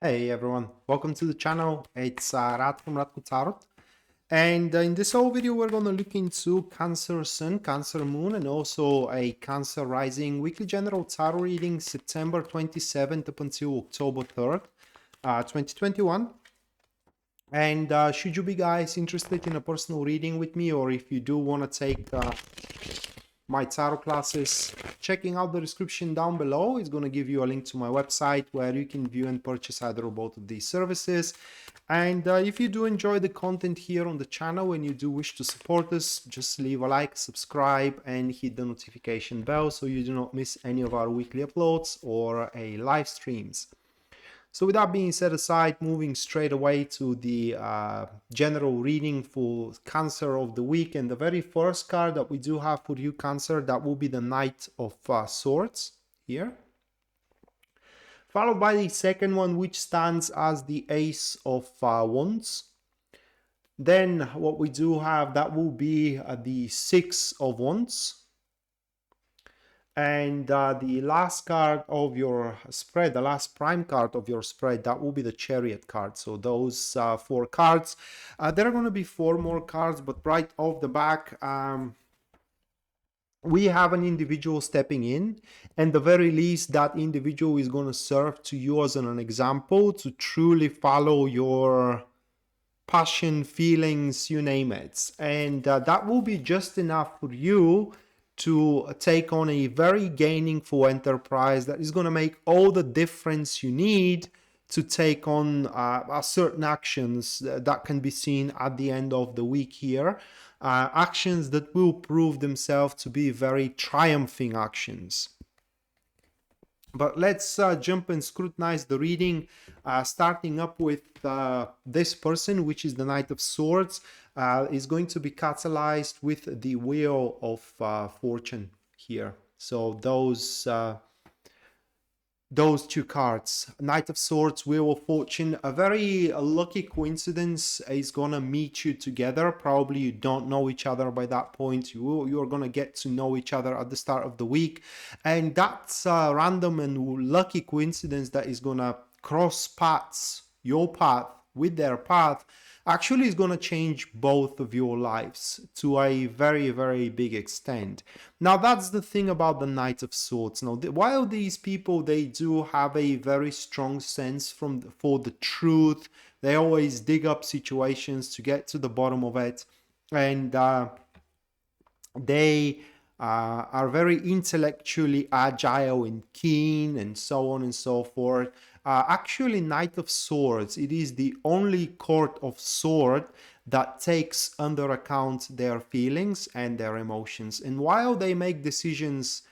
Hey everyone, welcome to the channel. It's Rad from Radko Tarot. And in this whole video, we're going to look into Cancer Sun, Cancer Moon, and also a Cancer Rising weekly general tarot reading September 27th up until October 3rd, 2021. And should you be guys interested in a personal reading with me, or if you do want to take my tarot classes, checking out the description down below is going to give you a link to my website where you can view and purchase either or both of these services. And if you do enjoy the content here on the channel and you do wish to support us, just leave a like, subscribe, and hit the notification bell so you do not miss any of our weekly uploads or live streams. So with that being set aside, moving straight away to the general reading for Cancer of the week. And the very first card that we do have for you, Cancer, that will be the Knight of Swords here. Followed by the second one, which stands as the Ace of Wands. Then what we do have, that will be the Six of Wands. And the last card of your spread, the last prime card of your spread, that will be the Chariot card. So those four cards. There are going to be four more cards, but right off the back, we have an individual stepping in, and the very least, that individual is going to serve to you as an example to truly follow your passion, feelings, you name it. And that will be just enough for you to take on a very gainful enterprise that is going to make all the difference you need to take on certain actions that can be seen at the end of the week here. Actions that will prove themselves to be very triumphing actions. But let's jump and scrutinize the reading, starting up with this person, which is the Knight of Swords, is going to be catalyzed with the Wheel of Fortune here. So those two cards, Knight of Swords, Wheel of Fortune, a very lucky coincidence is going to meet you together. Probably you don't know each other by that point. You're going to get to know each other at the start of the week. And that's a random and lucky coincidence that is going to cross paths, your path with their path, actually is going to change both of your lives to a very, very big extent. Now, that's the thing about the Knight of Swords. Now, while these people, they do have a very strong sense for the truth, they always dig up situations to get to the bottom of it, and they are very intellectually agile and keen and so on and so forth. Actually, Knight of Swords, it is the only court of sword that takes under account their feelings and their emotions. And while they make decisions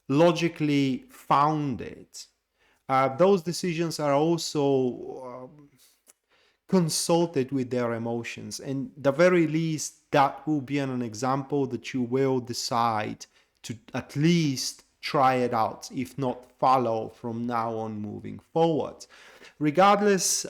logically founded, those decisions are also consulted with their emotions. And the very least, that will be an example that you will decide to at least try it out, if not follow from now on moving forward. Regardless,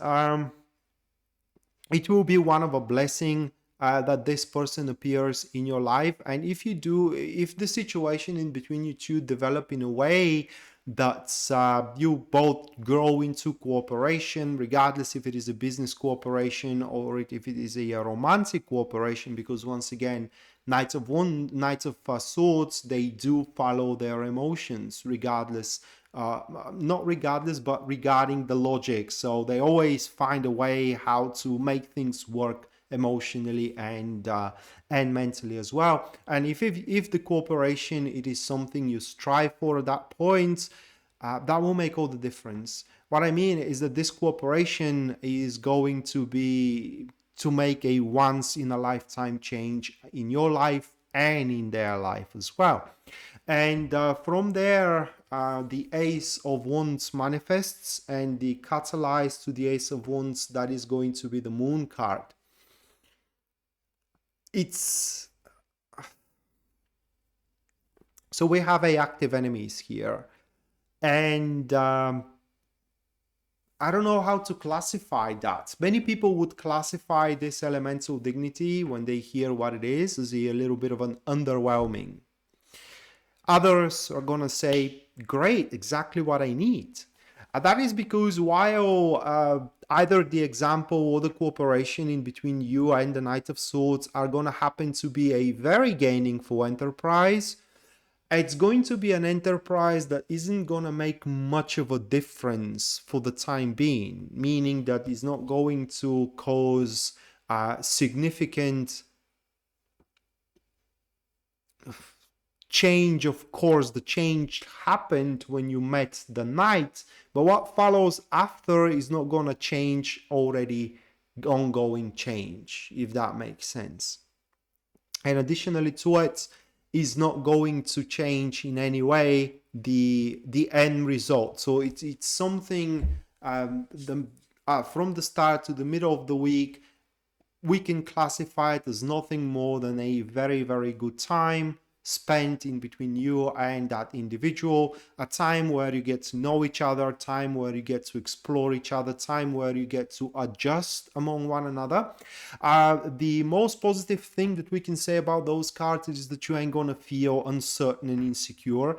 it will be one of a blessing that this person appears in your life. And if the situation in between you two develop in a way that you both grow into cooperation, regardless if it is a business cooperation or if it is a romantic cooperation, because once again, Knights of Swords, they do follow their emotions regardless, not regardless, but regarding the logic. So they always find a way how to make things work emotionally and mentally as well. And if the cooperation, it is something you strive for at that point, that will make all the difference. What I mean is that this cooperation is going to make a once in a lifetime change in your life and in their life as well. And from there, the Ace of Wands manifests, and the catalyzed to the Ace of Wands, that is going to be the Moon card. So we have active enemies here, and I don't know how to classify that. Many people would classify this elemental dignity, when they hear what it is, as a little bit of an underwhelming. Others are going to say, great, exactly what I need. That is because while either the example or the cooperation in between you and the Knight of Swords are going to happen to be a very gainingful enterprise, it's going to be an enterprise that isn't going to make much of a difference for the time being, meaning that it's not going to cause significant change. Of course, the change happened when you met the knight, but what follows after is not going to change already ongoing change, if that makes sense. And additionally to it, is not going to change in any way the end result. So it's something from the start to the middle of the week, we can classify it as nothing more than a very, very good time spent in between you and that individual, a time where you get to know each other, time where you get to explore each other, time where you get to adjust among one another. The most positive thing that we can say about those cards is that you ain't gonna feel uncertain and insecure.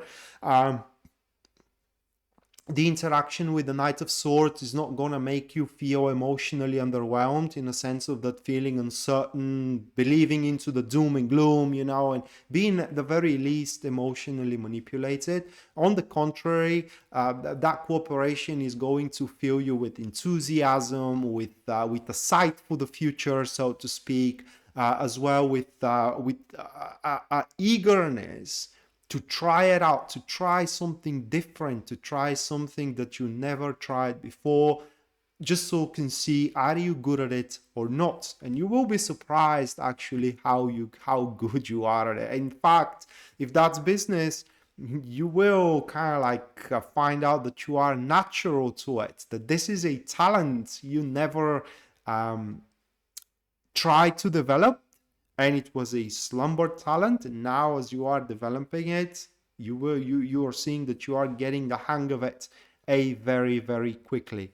The interaction with the Knight of Swords is not going to make you feel emotionally underwhelmed, in a sense of that feeling uncertain, believing into the doom and gloom, and being at the very least emotionally manipulated. On the contrary, that cooperation is going to fill you with enthusiasm, with a sight for the future, so to speak, as well with eagerness to try it out, to try something different, to try something that you never tried before, just so you can see, are you good at it or not? And you will be surprised actually how good you are at it. In fact, if that's business, you will kind of like find out that you are natural to it, that this is a talent you never tried to develop, and it was a slumber talent, and now as you are developing it, you are seeing that you are getting the hang of it very, very quickly.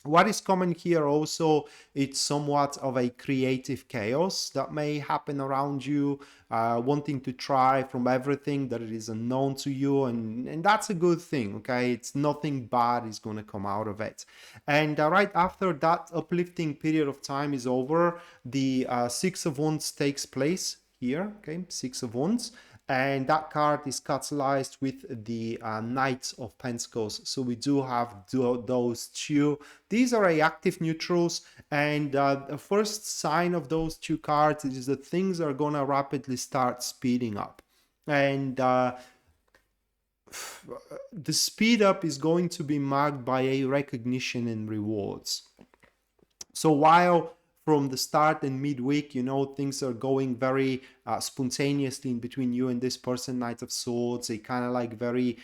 What is common here also, it's somewhat of a creative chaos that may happen around you, wanting to try from everything that is unknown to you, and that's a good thing, okay? It's nothing bad is going to come out of it. And right after that uplifting period of time is over, the Six of Wands takes place here, okay? Six of Wands. And that card is catalyzed with the Knight of Pentacles. So we do have those two. These are active neutrals, and the first sign of those two cards is that things are going to rapidly start speeding up. And the speed up is going to be marked by a recognition and rewards. So while from the start and midweek, things are going very spontaneously in between you and this person, Knight of Swords, a kind of like very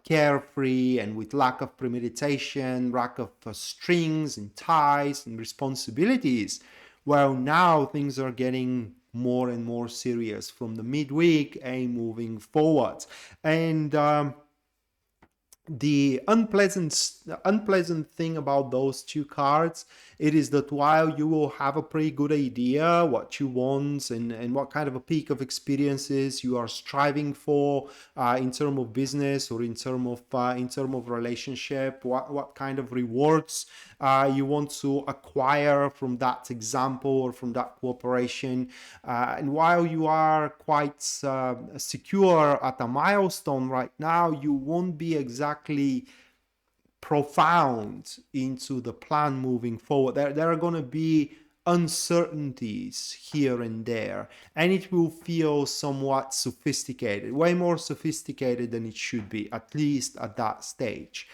carefree and with lack of premeditation, lack of strings and ties and responsibilities. Well, now things are getting more and more serious from the midweek and moving forward. And the unpleasant thing about those two cards, it is that while you will have a pretty good idea what you want and what kind of a peak of experiences you are striving for in terms of business or in terms of relationship, what kind of rewards you want to acquire from that example or from that cooperation, and while you are quite secure at a milestone right now, you won't be exactly profound into the plan moving forward. There are going to be uncertainties here and there, and it will feel somewhat sophisticated, way more sophisticated than it should be, at least at that stage.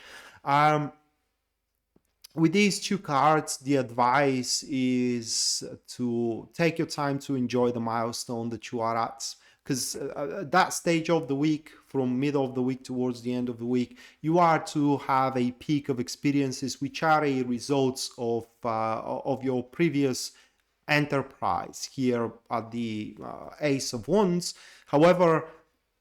With these two cards, the advice is to take your time to enjoy the milestone that you are at, because at that stage of the week, from middle of the week towards the end of the week, you are to have a peak of experiences which are a results of your previous enterprise here at the Ace of Wands. However,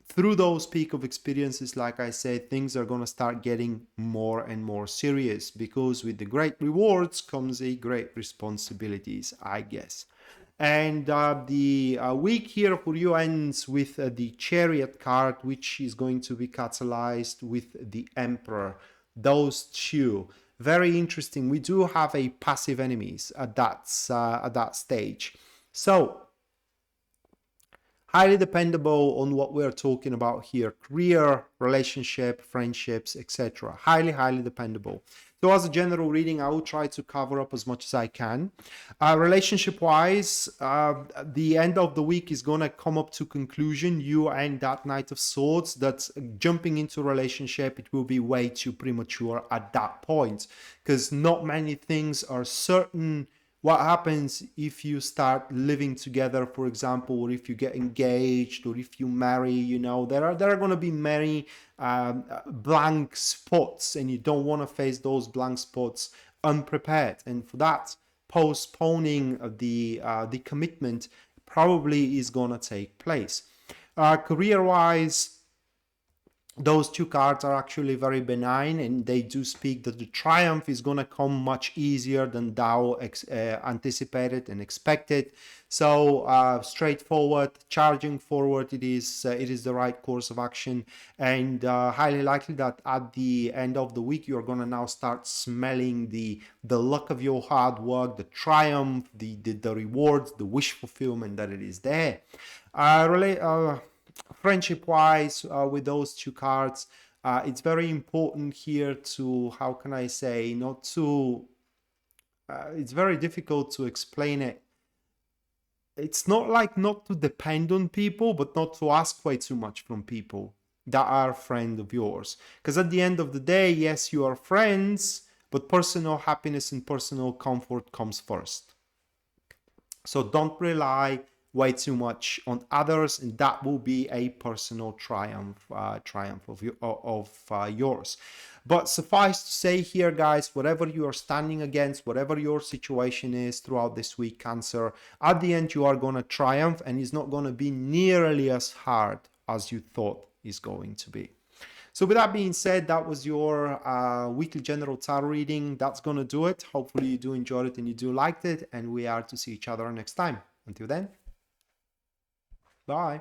through those peak of experiences, like I said, things are going to start getting more and more serious, because with the great rewards comes a great responsibilities, I guess. And the week here for you ends with the chariot card, which is going to be catalyzed with the Emperor. those two. Very interesting. We do have a passive enemies at that stage. So highly dependable on what we're talking about here: career, relationship, friendships, etc. Highly dependable. So as a general reading, I will try to cover up as much as I can. Relationship wise, the end of the week is gonna come up to conclusion. You and that Knight of Swords, that's jumping into a relationship, it will be way too premature at that point, because not many things are certain. What happens if you start living together, for example, or if you get engaged, or if you marry? You know, there are going to be many blank spots, and you don't want to face those blank spots unprepared. And for that, postponing the commitment probably is going to take place. Career-wise, those two cards are actually very benign, and they do speak that the triumph is going to come much easier than thou anticipated and expected. So straightforward, charging forward, it is the right course of action, and highly likely that at the end of the week you're going to now start smelling the luck of your hard work, the triumph, the rewards, the wish fulfillment that it is there. Friendship wise, with those two cards, it's very important here to, how can I say, not to, it's very difficult to explain it. It's not like not to depend on people, but not to ask way too much from people that are friends of yours. Because at the end of the day, yes, you are friends, but personal happiness and personal comfort comes first. So don't rely way too much on others, and that will be a personal triumph of yours. But suffice to say here, guys, whatever you are standing against, whatever your situation is throughout this week, Cancer, at the end you are going to triumph, and it's not going to be nearly as hard as you thought is going to be. So with that being said, that was your weekly general tarot reading. That's going to do it. Hopefully you do enjoy it and you do liked it, and we are to see each other next time. Until then, bye.